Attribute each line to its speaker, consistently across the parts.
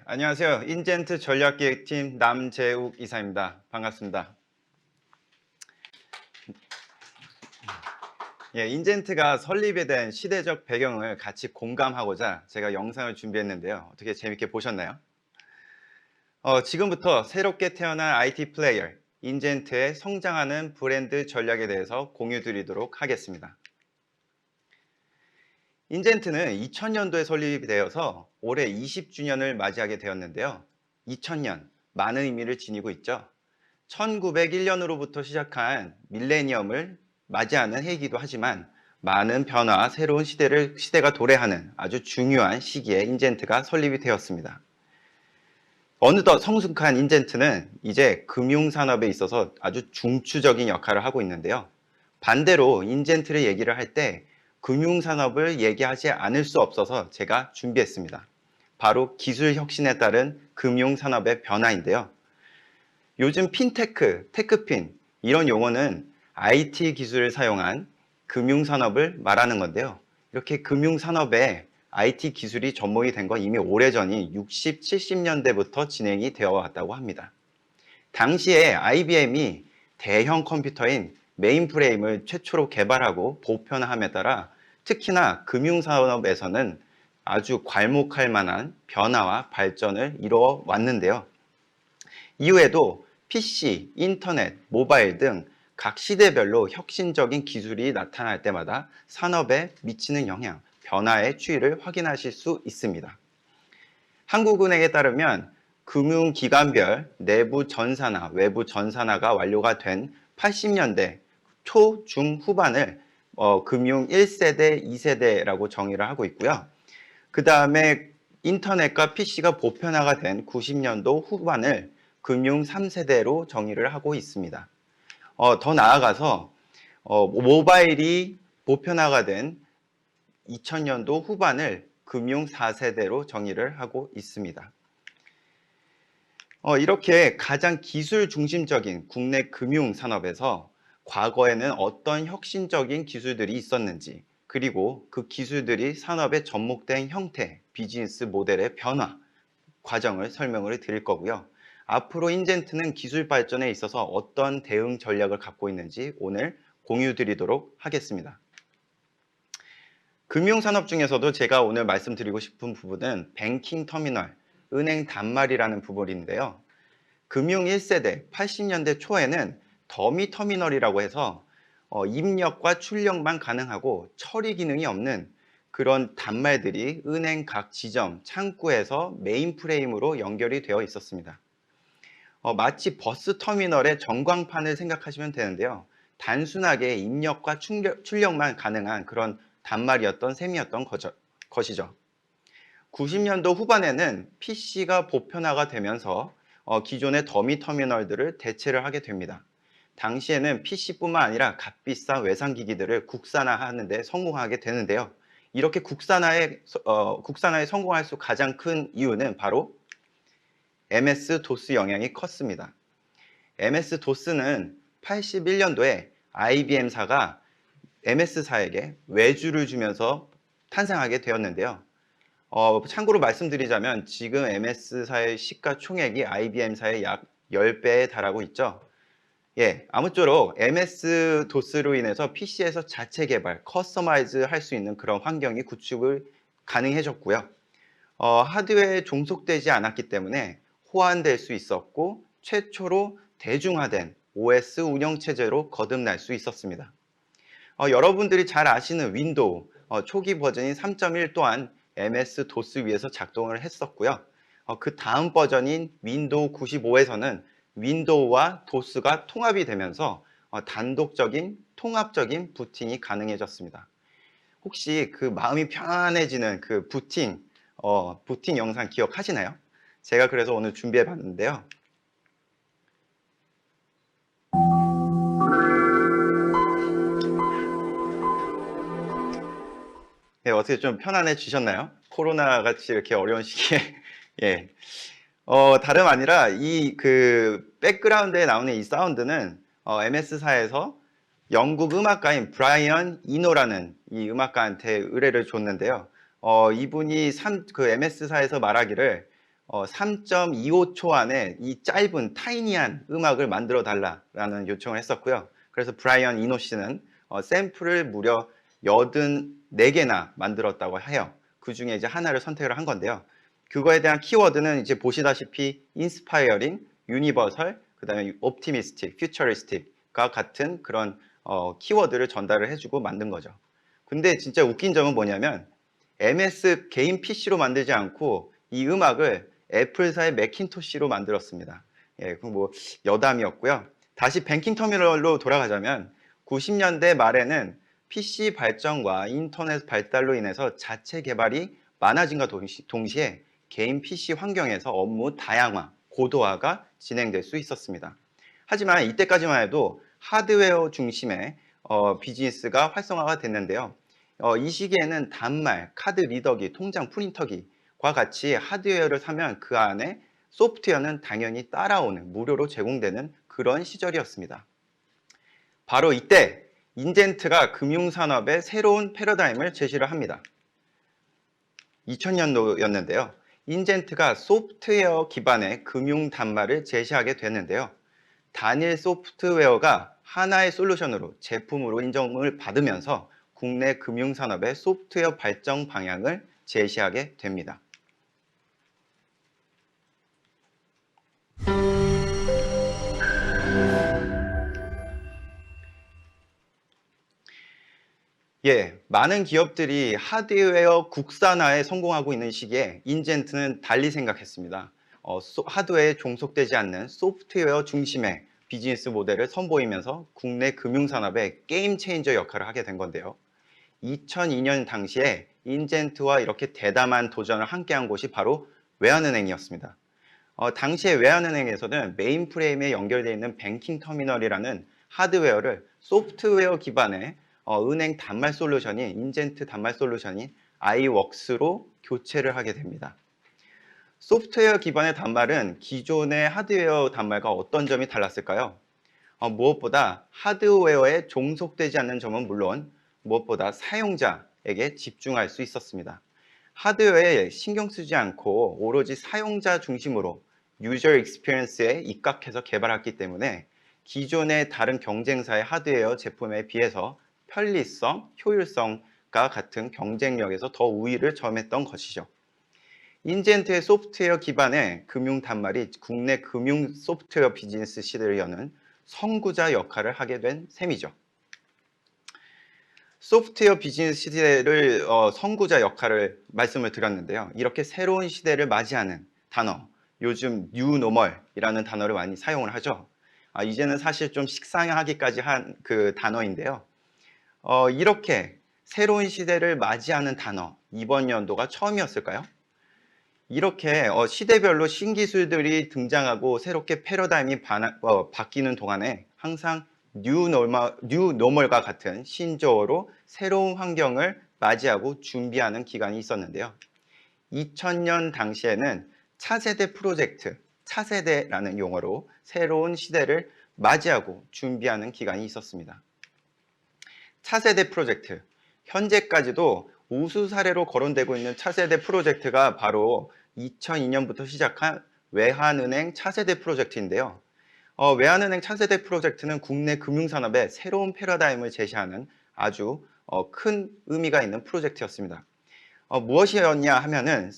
Speaker 1: 안녕하세요. 인젠트 전략기획팀 남재욱 이사입니다. 반갑습니다. 인젠트가 설립에 대한 시대적 배경을 같이 공감하고자 제가 영상을 준비했는데요. 어떻게 재밌게 보셨나요? 지금부터 새롭게 태어난 IT 플레이어, 인젠트의 성장하는 브랜드 전략에 대해서 공유 드리도록 하겠습니다. 인젠트는 2000년도에 설립이 되어서 올해 20주년을 맞이하게 되었는데요. 2000년, 많은 의미를 지니고 있죠. 1901년으로부터 시작한 밀레니엄을 맞이하는 해이기도 하지만 많은 변화와 새로운 시대가 도래하는 아주 중요한 시기에 인젠트가 설립이 되었습니다. 어느덧 성숙한 인젠트는 이제 금융산업에 있어서 아주 중추적인 역할을 하고 있는데요. 반대로 인젠트를 얘기를 할 때 금융산업을 얘기하지 않을 수 없어서 제가 준비했습니다. 바로 기술 혁신에 따른 금융산업의 변화인데요. 요즘 핀테크, 테크핀 이런 용어는 IT 기술을 사용한 금융산업을 말하는 건데요. 이렇게 금융산업에 IT 기술이 접목이 된 건 이미 오래전인 60, 70년대부터 진행이 되어 왔다고 합니다. 당시에 IBM이 대형 컴퓨터인 메인프레임을 최초로 개발하고 보편화함에 따라 특히나 금융산업에서는 아주 괄목할 만한 변화와 발전을 이루어 왔는데요. 이후에도 PC, 인터넷, 모바일 등 각 시대별로 혁신적인 기술이 나타날 때마다 산업에 미치는 영향, 변화의 추이를 확인하실 수 있습니다. 한국은행에 따르면 금융기관별 내부 전산화, 외부 전산화가 완료가 된 80년대 초, 중, 후반을 금융 1세대, 2세대라고 정의를 하고 있고요. 그 다음에 인터넷과 PC가 보편화가 된 90년도 후반을 금융 3세대로 정의를 하고 있습니다. 더 나아가서 모바일이 보편화가 된 2000년도 후반을 금융 4세대로 정의를 하고 있습니다. 이렇게 가장 기술 중심적인 국내 금융 산업에서 과거에는 어떤 혁신적인 기술들이 있었는지, 그리고 그 기술들이 산업에 접목된 형태, 비즈니스 모델의 변화 과정을 설명을 드릴 거고요. 앞으로 인젠트는 기술 발전에 있어서 어떤 대응 전략을 갖고 있는지 오늘 공유 드리도록 하겠습니다. 금융산업 중에서도 제가 오늘 말씀드리고 싶은 부분은 뱅킹 터미널, 은행 단말이라는 부분인데요. 금융 1세대 80년대 초에는 더미 터미널이라고 해서 입력과 출력만 가능하고 처리 기능이 없는 그런 단말들이 은행 각 지점, 창구에서 메인 프레임으로 연결이 되어 있었습니다. 마치 버스 터미널의 전광판을 생각하시면 되는데요. 단순하게 입력과 출력만 가능한 그런 단말이었던 셈이었던 것이죠. 90년도 후반에는 PC가 보편화가 되면서 기존의 더미 터미널들을 대체를 하게 됩니다. 당시에는 PC뿐만 아니라 값비싼 외상기기들을 국산화하는 데 성공하게 되는데요. 이렇게 국산화에 성공할 수 가장 큰 이유는 바로 MS-DOS 영향이 컸습니다. MS-DOS는 81년도에 IBM사가 MS사에게 외주를 주면서 탄생하게 되었는데요. 참고로 말씀드리자면 지금 MS사의 시가총액이 IBM사의 약 10배에 달하고 있죠. 아무쪼록 MS-DOS로 인해서 PC에서 자체 개발, 커스터마이즈 할 수 있는 그런 환경이 구축을 가능해졌고요. 하드웨어에 종속되지 않았기 때문에 호환될 수 있었고 최초로 대중화된 OS 운영체제로 거듭날 수 있었습니다. 여러분들이 잘 아시는 윈도우 초기 버전인 3.1 또한 MS-DOS 위에서 작동을 했었고요. 그 다음 버전인 윈도우 95에서는 윈도우와 도스가 통합이 되면서 단독적인 통합적인 부팅이 가능해졌습니다. 혹시 그 마음이 편안해지는 그 부팅 영상 기억하시나요? 제가 그래서 오늘 준비해 봤는데요. 어떻게 좀 편안해지셨나요? 코로나 같이 이렇게 어려운 시기에. 다름 아니라 이 그 백그라운드에 나오는 이 사운드는 MS사에서 영국 음악가인 브라이언 이노라는 이 음악가한테 의뢰를 줬는데요. 이분이 그 MS사에서 말하기를 3.25초 안에 이 짧은 타이니한 음악을 만들어 달라라는 요청을 했었고요. 그래서 브라이언 이노 씨는 샘플을 무려 84개나 만들었다고 해요. 그 중에 이제 하나를 선택을 한 건데요. 그거에 대한 키워드는 이제 보시다시피 inspiring, universal, 그다음에 optimistic, futuristic과 같은 그런 키워드를 전달을 해주고 만든 거죠. 근데 진짜 웃긴 점은 뭐냐면 MS 개인 PC로 만들지 않고 이 음악을 애플사의 매킨토시로 만들었습니다. 예, 그 뭐 여담이었고요. 다시 뱅킹 터미널로 돌아가자면 90년대 말에는 PC 발전과 인터넷 발달로 인해서 자체 개발이 많아진과 동시에 개인 PC 환경에서 업무 다양화, 고도화가 진행될 수 있었습니다. 하지만 이때까지만 해도 하드웨어 중심의 비즈니스가 활성화가 됐는데요. 이 시기에는 단말, 카드 리더기, 통장 프린터기과 같이 하드웨어를 사면 그 안에 소프트웨어는 당연히 따라오는 무료로 제공되는 그런 시절이었습니다. 바로 이때 인젠트가 금융산업의 새로운 패러다임을 제시를 합니다. 2000년도였는데요. 인젠트가 소프트웨어 기반의 금융 단말을 제시하게 됐는데요. 단일 소프트웨어가 하나의 솔루션으로 제품으로 인정을 받으면서 국내 금융산업의 소프트웨어 발전 방향을 제시하게 됩니다. 예, 많은 기업들이 하드웨어 국산화에 성공하고 있는 시기에 인젠트는 달리 생각했습니다. 하드웨어에 종속되지 않는 소프트웨어 중심의 비즈니스 모델을 선보이면서 국내 금융산업의 게임 체인저 역할을 하게 된 건데요. 2002년 당시에 인젠트와 이렇게 대담한 도전을 함께한 곳이 바로 외환은행이었습니다. 당시에 외환은행에서는 메인프레임에 연결되어 있는 뱅킹 터미널이라는 하드웨어를 소프트웨어 기반의 은행 단말 솔루션인 인젠트 단말 솔루션인 iWorks로 교체를 하게 됩니다. 소프트웨어 기반의 단말은 기존의 하드웨어 단말과 어떤 점이 달랐을까요? 무엇보다 하드웨어에 종속되지 않는 점은 물론 무엇보다 사용자에게 집중할 수 있었습니다. 하드웨어에 신경 쓰지 않고 오로지 사용자 중심으로 유저 익스피리언스에 입각해서 개발했기 때문에 기존의 다른 경쟁사의 하드웨어 제품에 비해서 편리성, 효율성과 같은 경쟁력에서 더 우위를 점했던 것이죠. 인젠트의 소프트웨어 기반의 금융 단말이 국내 금융 소프트웨어 비즈니스 시대를 여는 선구자 역할을 하게 된 셈이죠. 소프트웨어 비즈니스 시대를 선구자 역할을 말씀을 드렸는데요. 이렇게 새로운 시대를 맞이하는 단어, 요즘 뉴노멀이라는 단어를 많이 사용을 하죠. 이제는 사실 좀 식상하기까지 한 그 단어인데요. 이렇게 새로운 시대를 맞이하는 단어, 이번 연도가 처음이었을까요? 이렇게 시대별로 신기술들이 등장하고 새롭게 패러다임이 바뀌는 동안에 항상 뉴노멀과 같은 신조어로 새로운 환경을 맞이하고 준비하는 기간이 있었는데요. 2000년 당시에는 차세대 프로젝트, 차세대라는 용어로 새로운 시대를 맞이하고 준비하는 기간이 있었습니다. 차세대 프로젝트, 현재까지도 우수 사례로 거론되고 있는 차세대 프로젝트가 바로 2002년부터 시작한 외환은행 차세대 프로젝트인데요. 외환은행 차세대 프로젝트는 국내 금융산업의 새로운 패러다임을 제시하는 아주 큰 의미가 있는 프로젝트였습니다. 무엇이었냐 하면은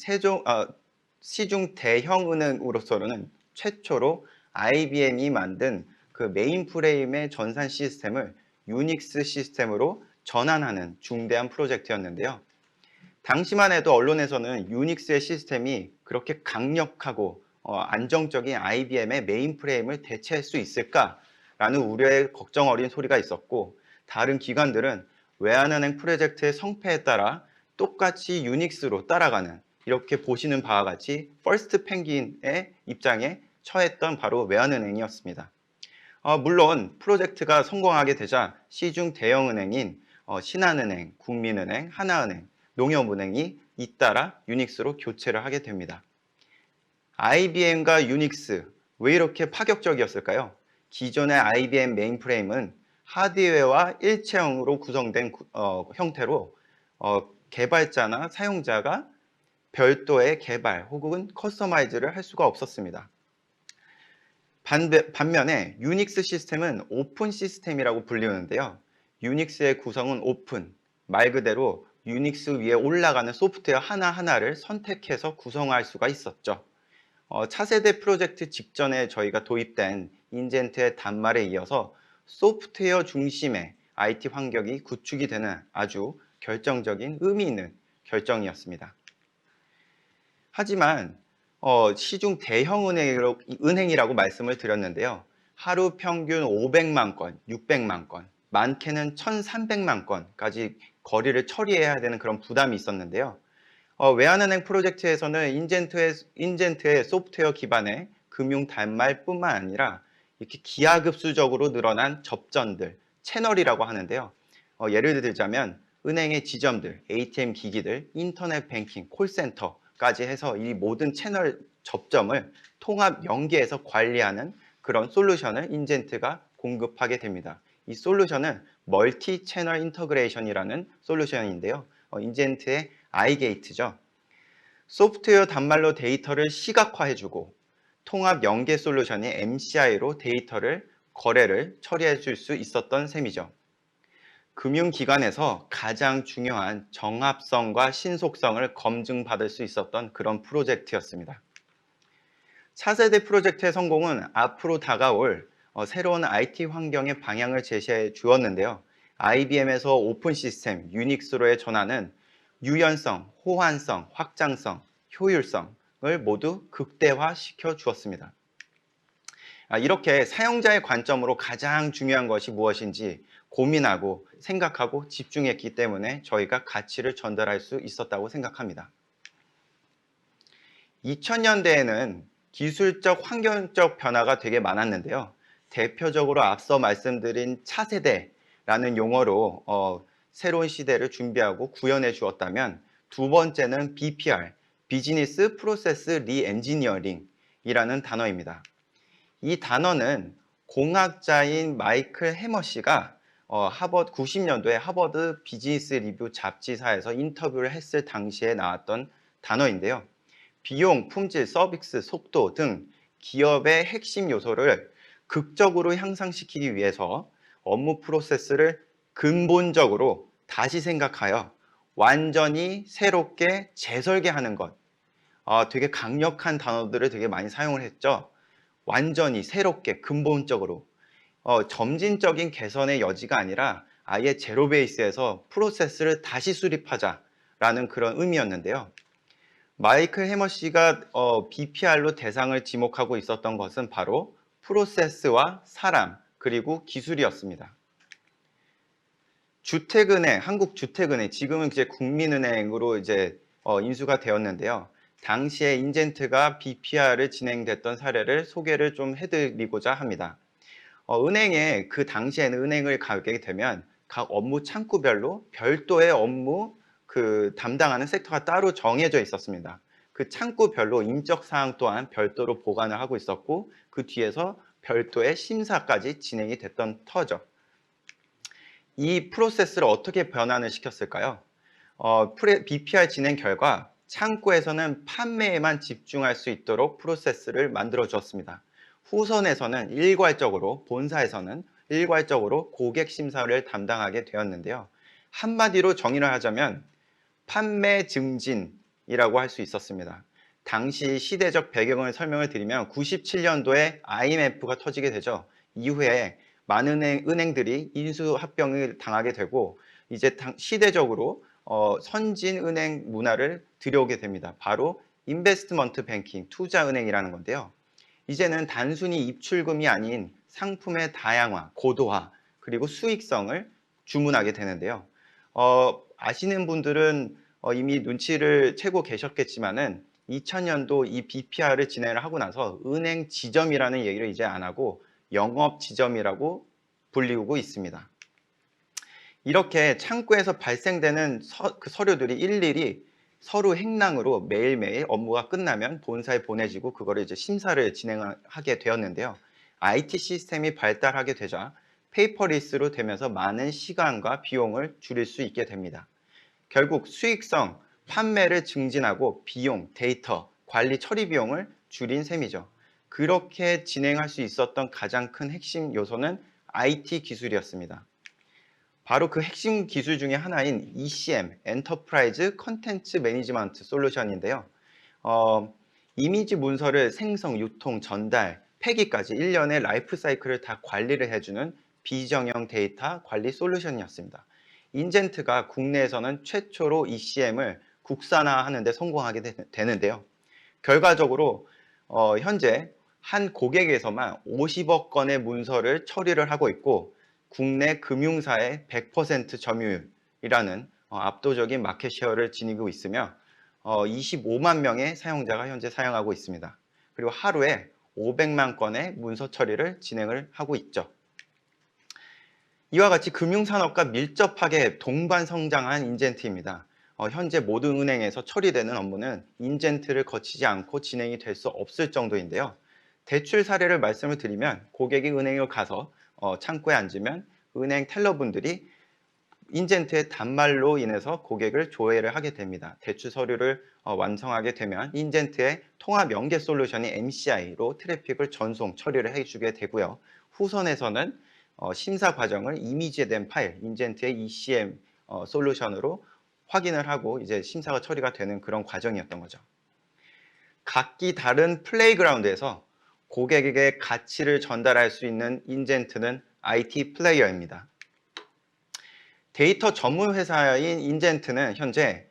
Speaker 1: 시중 대형은행으로서는 최초로 IBM이 만든 그 메인프레임의 전산 시스템을 유닉스 시스템으로 전환하는 중대한 프로젝트였는데요. 당시만 해도 언론에서는 유닉스의 시스템이 그렇게 강력하고 안정적인 IBM의 메인프레임을 대체할 수 있을까라는 우려의 걱정 어린 소리가 있었고, 다른 기관들은 외환은행 프로젝트의 성패에 따라 똑같이 유닉스로 따라가는, 이렇게 보시는 바와 같이 퍼스트 펭귄의 입장에 처했던 바로 외환은행이었습니다. 물론 프로젝트가 성공하게 되자 시중 대형은행인 신한은행, 국민은행, 하나은행, 농협은행이 잇따라 유닉스로 교체를 하게 됩니다. IBM과 유닉스, 왜 이렇게 파격적이었을까요? 기존의 IBM 메인프레임은 하드웨어와 일체형으로 구성된 형태로 개발자나 사용자가 별도의 개발 혹은 커스터마이즈를 할 수가 없었습니다. 반면에 유닉스 시스템은 오픈 시스템이라고 불리는데요. 유닉스의 구성은 오픈, 말 그대로 유닉스 위에 올라가는 소프트웨어 하나하나를 선택해서 구성할 수가 있었죠. 차세대 프로젝트 직전에 저희가 도입된 인젠트의 단말에 이어서 소프트웨어 중심의 IT 환경이 구축이 되는 아주 결정적인 의미 있는 결정이었습니다. 하지만 시중 대형 은행이라고 말씀을 드렸는데요. 하루 평균 500만 건, 600만 건, 많게는 1300만 건까지 거리를 처리해야 되는 그런 부담이 있었는데요. 외환은행 프로젝트에서는 인젠트의 소프트웨어 기반의 금융 단말뿐만 아니라 이렇게 기하급수적으로 늘어난 접전들, 채널이라고 하는데요. 예를 들자면 은행의 지점들, ATM 기기들, 인터넷 뱅킹, 콜센터까지 해서 이 모든 채널 접점을 통합 연계해서 관리하는 그런 솔루션을 인젠트가 공급하게 됩니다. 이 솔루션은 멀티 채널 인터그레이션이라는 솔루션인데요. 인젠트의 아이게이트죠. 소프트웨어 단말로 데이터를 시각화해주고 통합 연계 솔루션이 MCI로 데이터를 거래를 처리해 줄 수 있었던 셈이죠. 금융기관에서 가장 중요한 정합성과 신속성을 검증받을 수 있었던 그런 프로젝트였습니다. 차세대 프로젝트의 성공은 앞으로 다가올 새로운 IT 환경의 방향을 제시해 주었는데요. IBM에서 오픈 시스템, 유닉스로의 전환은 유연성, 호환성, 확장성, 효율성을 모두 극대화시켜 주었습니다. 이렇게 사용자의 관점으로 가장 중요한 것이 무엇인지 고민하고 생각하고 집중했기 때문에 저희가 가치를 전달할 수 있었다고 생각합니다. 2000년대에는 기술적, 환경적 변화가 되게 많았는데요. 대표적으로 앞서 말씀드린 차세대라는 용어로 새로운 시대를 준비하고 구현해 주었다면 두 번째는 BPR, 비즈니스 프로세스 리엔지니어링이라는 단어입니다. 이 단어는 공학자인 마이클 해머 씨가 90년도에 하버드 비즈니스 리뷰 잡지사에서 인터뷰를 했을 당시에 나왔던 단어인데요. 비용, 품질, 서비스, 속도 등 기업의 핵심 요소를 극적으로 향상시키기 위해서 업무 프로세스를 근본적으로 다시 생각하여 완전히 새롭게 재설계하는 것. 되게 강력한 단어들을 되게 많이 사용을 했죠. 완전히 새롭게 근본적으로 점진적인 개선의 여지가 아니라 아예 제로 베이스에서 프로세스를 다시 수립하자라는 그런 의미였는데요. 마이클 해머 씨가 BPR로 대상을 지목하고 있었던 것은 바로 프로세스와 사람 그리고 기술이었습니다. 주택은행, 한국주택은행, 지금은 이제 국민은행으로 이제 인수가 되었는데요. 당시에 인젠트가 BPR을 진행됐던 사례를 소개를 좀 해드리고자 합니다. 은행에 그 당시에는 은행을 가게 되면 각 업무 창구별로 별도의 업무 담당하는 섹터가 따로 정해져 있었습니다. 그 창구별로 인적 사항 또한 별도로 보관을 하고 있었고 그 뒤에서 별도의 심사까지 진행이 됐던 터죠. 이 프로세스를 어떻게 변환을 시켰을까요? BPR 진행 결과 창구에서는 판매에만 집중할 수 있도록 프로세스를 만들어 주었습니다. 후선에서는 본사에서는 일괄적으로 고객 심사를 담당하게 되었는데요. 한마디로 정의를 하자면 판매 증진이라고 할 수 있었습니다. 당시 시대적 배경을 설명을 드리면 97년도에 IMF가 터지게 되죠. 이후에 많은 은행들이 인수합병을 당하게 되고 이제 시대적으로 선진은행 문화를 들여오게 됩니다. 바로 인베스트먼트 뱅킹, 투자은행이라는 건데요. 이제는 단순히 입출금이 아닌 상품의 다양화, 고도화, 그리고 수익성을 주문하게 되는데요. 아시는 분들은 이미 눈치를 채고 계셨겠지만은 2000년도 이 BPR을 진행을 하고 나서 은행 지점이라는 얘기를 이제 안 하고 영업 지점이라고 불리우고 있습니다. 이렇게 창구에서 발생되는 서류들이 일일이 서류 행랑으로 매일매일 업무가 끝나면 본사에 보내지고 그거를 이제 심사를 진행하게 되었는데요. IT 시스템이 발달하게 되자 페이퍼리스로 되면서 많은 시간과 비용을 줄일 수 있게 됩니다. 결국 수익성, 판매를 증진하고 비용, 데이터, 관리 처리 비용을 줄인 셈이죠. 그렇게 진행할 수 있었던 가장 큰 핵심 요소는 IT 기술이었습니다. 바로 그 핵심 기술 중에 하나인 ECM, 엔터프라이즈 컨텐츠 매니지먼트 솔루션인데요. 이미지 문서를 생성, 유통, 전달, 폐기까지 일련의 라이프 사이클을 다 관리를 해주는 비정형 데이터 관리 솔루션이었습니다. 인젠트가 국내에서는 최초로 ECM을 국산화하는 데 성공하게 되는데요. 결과적으로 현재 한 고객에서만 50억 건의 문서를 처리를 하고 있고 국내 금융사의 100% 점유율이라는 압도적인 마켓 셰어를 지니고 있으며 25만 명의 사용자가 현재 사용하고 있습니다. 그리고 하루에 500만 건의 문서 처리를 진행을 하고 있죠. 이와 같이 금융산업과 밀접하게 동반 성장한 인젠트입니다. 현재 모든 은행에서 처리되는 업무는 인젠트를 거치지 않고 진행이 될 수 없을 정도인데요. 대출 사례를 말씀을 드리면 고객이 은행에 가서 창구에 앉으면 은행 텔러분들이 인젠트의 단말로 인해서 고객을 조회를 하게 됩니다. 대출 서류를 완성하게 되면 인젠트의 통합 연계 솔루션이 MCI로 트래픽을 전송 처리를 해주게 되고요. 후선에서는 심사 과정을 이미지에 된 파일, 인젠트의 ECM 솔루션으로 확인을 하고 이제 심사가 처리가 되는 그런 과정이었던 거죠. 각기 다른 플레이그라운드에서 고객에게 가치를 전달할 수 있는 인젠트는 IT 플레이어입니다. 데이터 전문 회사인 인젠트는 현재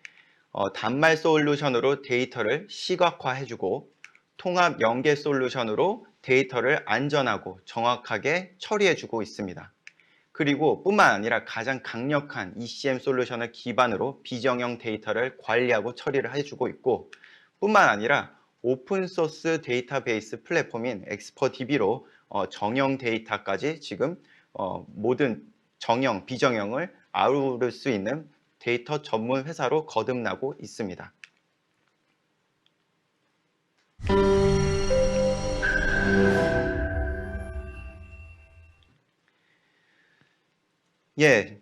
Speaker 1: 단말 솔루션으로 데이터를 시각화해주고 통합 연계 솔루션으로 데이터를 안전하고 정확하게 처리해주고 있습니다. 그리고 뿐만 아니라 가장 강력한 ECM 솔루션을 기반으로 비정형 데이터를 관리하고 처리를 해주고 있고 뿐만 아니라 오픈소스 데이터베이스 플랫폼인 엑스퍼DB로 정형 데이터까지 지금 모든 정형, 비정형을 아우를 수 있는 데이터 전문 회사로 거듭나고 있습니다. 예,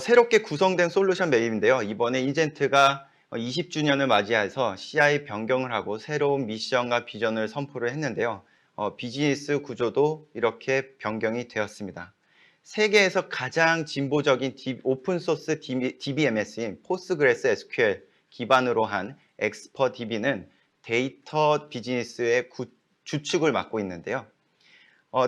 Speaker 1: 새롭게 구성된 솔루션 맵인데요. 이번에 인젠트가 20주년을 맞이해서 CI 변경을 하고 새로운 미션과 비전을 선포를 했는데요. 비즈니스 구조도 이렇게 변경이 되었습니다. 세계에서 가장 진보적인 오픈소스 DBMS인 포스트그레스 SQL 기반으로 한 엑스퍼DB는 데이터 비즈니스의 주축을 맡고 있는데요.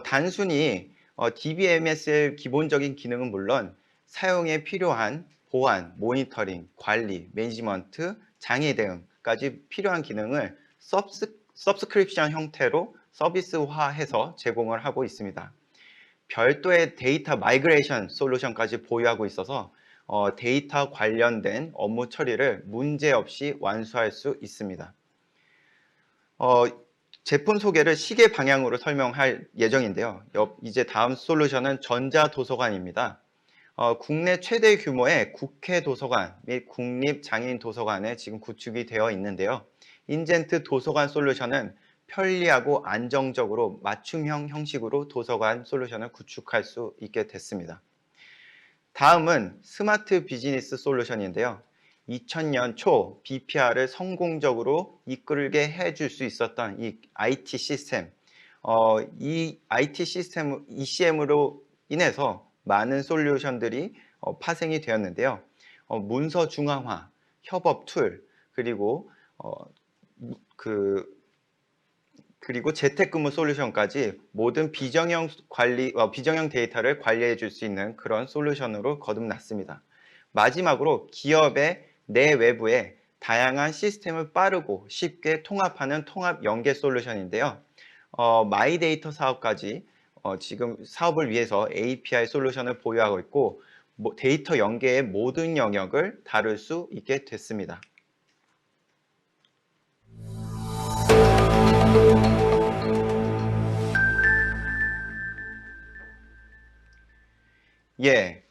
Speaker 1: 단순히 DBMS의 기본적인 기능은 물론 사용에 필요한 보안, 모니터링, 관리, 매니지먼트, 장애 대응까지 필요한 기능을 서브스크립션 형태로 서비스화해서 제공을 하고 있습니다. 별도의 데이터 마이그레이션 솔루션까지 보유하고 있어서 데이터 관련된 업무 처리를 문제없이 완수할 수 있습니다. 제품 소개를 시계 방향으로 설명할 예정인데요. 이제 다음 솔루션은 전자도서관입니다. 국내 최대 규모의 국회 도서관 및 국립장애인 도서관에 지금 구축이 되어 있는데요. 인젠트 도서관 솔루션은 편리하고 안정적으로 맞춤형 형식으로 도서관 솔루션을 구축할 수 있게 됐습니다. 다음은 스마트 비즈니스 솔루션인데요. 2000년 초 BPR을 성공적으로 이끌게 해줄 수 있었던 이 IT 시스템, 이 IT 시스템 ECM으로 인해서 많은 솔루션들이 파생이 되었는데요. 문서 중앙화, 협업 툴, 그리고 그리고 재택근무 솔루션까지 모든 비정형 데이터를 관리해 줄 수 있는 그런 솔루션으로 거듭났습니다. 마지막으로 기업의 내외부에 다양한 시스템을 빠르고 쉽게 통합하는 통합 연계 솔루션인데요. 마이데이터 사업까지 지금 사업을 위해서 API 솔루션을 보유하고 있고 데이터 연계의 모든 영역을 다룰 수 있게 됐습니다. 예,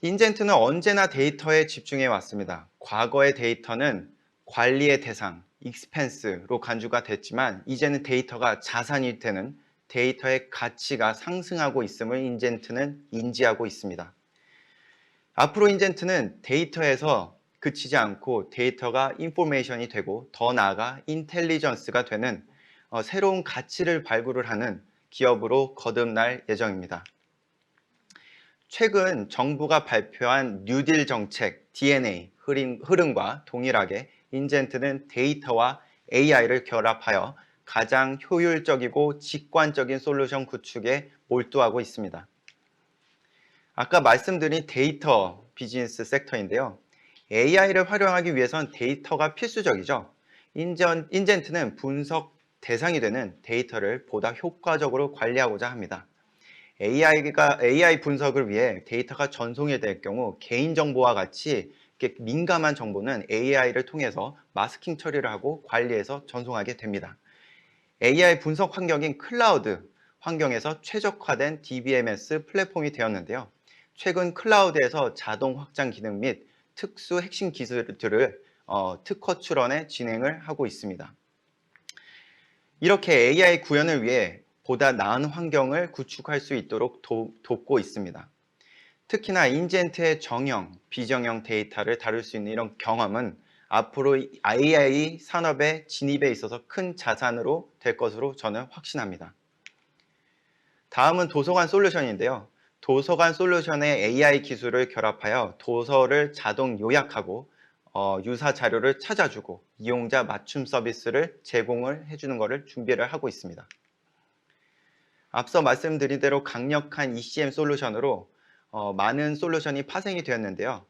Speaker 1: 인젠트는 언제나 데이터에 집중해 왔습니다. 과거의 데이터는 관리의 대상, 익스펜스로 간주가 됐지만 이제는 데이터가 자산이 되는 데이터의 가치가 상승하고 있음을 인젠트는 인지하고 있습니다. 앞으로 인젠트는 데이터에서 그치지 않고 데이터가 인포메이션이 되고 더 나아가 인텔리전스가 되는 새로운 가치를 발굴을 하는 기업으로 거듭날 예정입니다. 최근 정부가 발표한 뉴딜 정책 DNA 흐름과 동일하게 인젠트는 데이터와 AI를 결합하여 가장 효율적이고 직관적인 솔루션 구축에 몰두하고 있습니다. 아까 말씀드린 데이터 비즈니스 섹터인데요. AI를 활용하기 위해선 데이터가 필수적이죠. 인젠트는 분석 대상이 되는 데이터를 보다 효과적으로 관리하고자 합니다. AI 분석을 위해 데이터가 전송이 될 경우 개인정보와 같이 민감한 정보는 AI를 통해서 마스킹 처리를 하고 관리해서 전송하게 됩니다. AI 분석 환경인 클라우드 환경에서 최적화된 DBMS 플랫폼이 되었는데요. 최근 클라우드에서 자동 확장 기능 및 특수 핵심 기술들을 특허 출원에 진행을 하고 있습니다. 이렇게 AI 구현을 위해 보다 나은 환경을 구축할 수 있도록 돕고 있습니다. 특히나 인젠트의 정형, 비정형 데이터를 다룰 수 있는 이런 경험은 앞으로 AI 산업의 진입에 있어서 큰 자산으로 될 것으로 저는 확신합니다. 다음은 도서관 솔루션인데요. 도서관 솔루션의 AI 기술을 결합하여 도서를 자동 요약하고 유사 자료를 찾아주고 이용자 맞춤 서비스를 제공을 해주는 것을 준비를 하고 있습니다. 앞서 말씀드린 대로 강력한 ECM 솔루션으로 많은 솔루션이 파생이 되었는데요.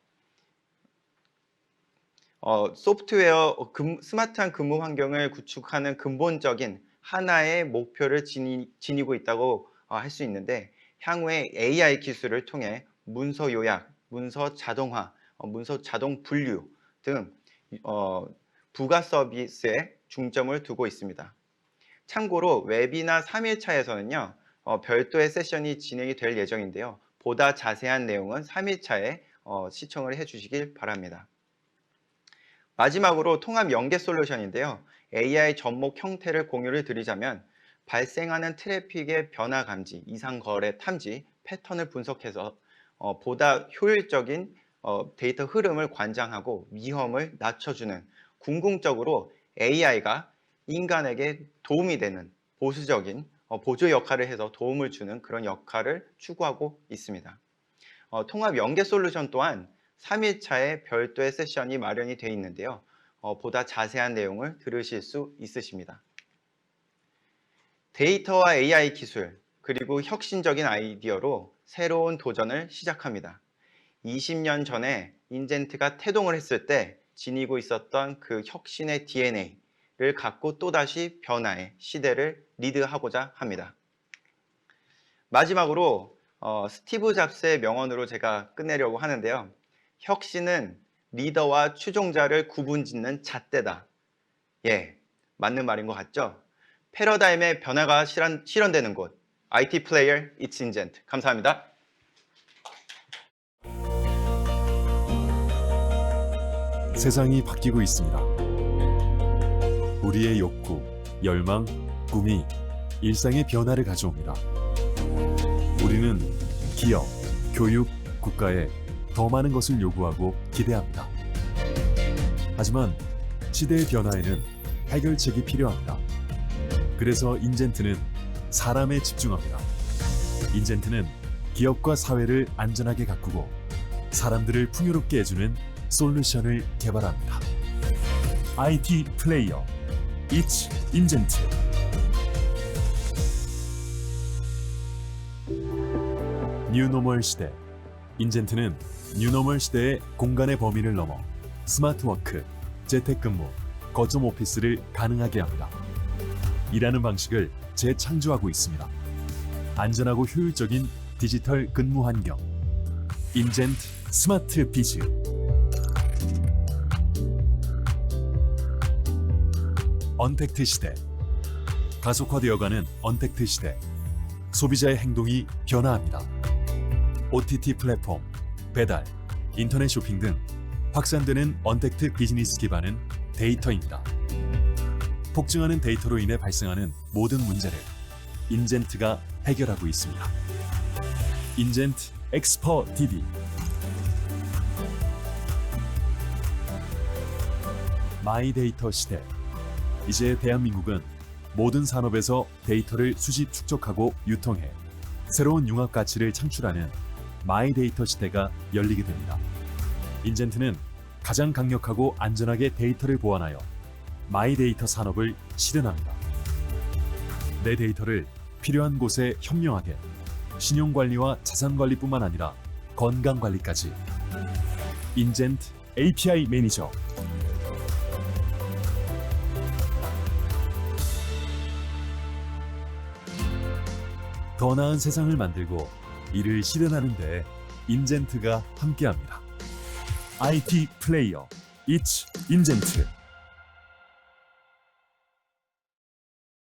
Speaker 1: 소프트웨어 스마트한 근무 환경을 구축하는 근본적인 하나의 목표를 지니고 있다고 할 수 있는데 향후에 AI 기술을 통해 문서 요약, 문서 자동화, 문서 자동 분류 등 부가 서비스에 중점을 두고 있습니다. 참고로 웹이나 3일차에서는요. 별도의 세션이 진행이 될 예정인데요. 보다 자세한 내용은 3일차에 시청을 해주시길 바랍니다. 마지막으로 통합 연계 솔루션인데요. AI 접목 형태를 공유를 드리자면 발생하는 트래픽의 변화 감지, 이상 거래 탐지, 패턴을 분석해서 보다 효율적인 데이터 흐름을 관장하고 위험을 낮춰주는 궁극적으로 AI가 인간에게 도움이 되는 보수적인 보조 역할을 해서 도움을 주는 그런 역할을 추구하고 있습니다. 통합 연계 솔루션 또한 3일차에 별도의 세션이 마련이 되어 있는데요. 보다 자세한 내용을 들으실 수 있으십니다. 데이터와 AI 기술 그리고 혁신적인 아이디어로 새로운 도전을 시작합니다. 20년 전에 인젠트가 태동을 했을 때 지니고 있었던 그 혁신의 DNA를 갖고 또다시 변화의 시대를 리드하고자 합니다. 마지막으로 스티브 잡스의 명언으로 제가 끝내려고 하는데요. 혁신은 리더와 추종자를 구분짓는 잣대다. 예, 맞는 말인 것 같죠? 패러다임의 변화가 실현되는 곳 IT 플레이어 It's Ingent. 감사합니다.
Speaker 2: 세상이 바뀌고 있습니다. 우리의 욕구, 열망, 꿈이 일상의 변화를 가져옵니다. 우리는 기업, 교육, 국가에 더 많은 것을 요구하고 기대합니다. 하지만 시대의 변화에는 해결책이 필요합니다. 그래서 인젠트는 사람에 집중합니다. 인젠트는 기업과 사회를 안전하게 가꾸고 사람들을 풍요롭게 해주는 솔루션을 개발합니다. IT 플레이어 It's 인젠트. 뉴노멀 시대. 인젠트는 뉴노멀 시대의 공간의 범위를 넘어 스마트워크, 재택근무, 거점 오피스를 가능하게 합니다. 일하는 방식을 재창조하고 있습니다. 안전하고 효율적인 디지털 근무 환경. 인젠트 스마트 비즈. 언택트 시대. 가속화되어가는 언택트 시대. 소비자의 행동이 변화합니다. OTT 플랫폼, 배달, 인터넷 쇼핑 등 확산되는 언택트 비즈니스 기반은 데이터입니다. 폭증하는 데이터로 인해 발생하는 모든 문제를 인젠트가 해결하고 있습니다. 인젠트 엑스퍼 DB. 마이데이터 시대. 이제 대한민국은 모든 산업에서 데이터를 수집, 축적하고 유통해 새로운 융합 가치를 창출하는 마이데이터 시대가 열리게 됩니다. 인젠트는 가장 강력하고 안전하게 데이터를 보완하여 마이데이터 산업을 실현합니다. 내 데이터를 필요한 곳에 현명하게 신용관리와 자산관리뿐만 아니라 건강관리까지. 인젠트 API 매니저. 더 나은 세상을 만들고 이를 실현하는 데 인젠트가 함께합니다. IT 플레이어 It's 인젠트.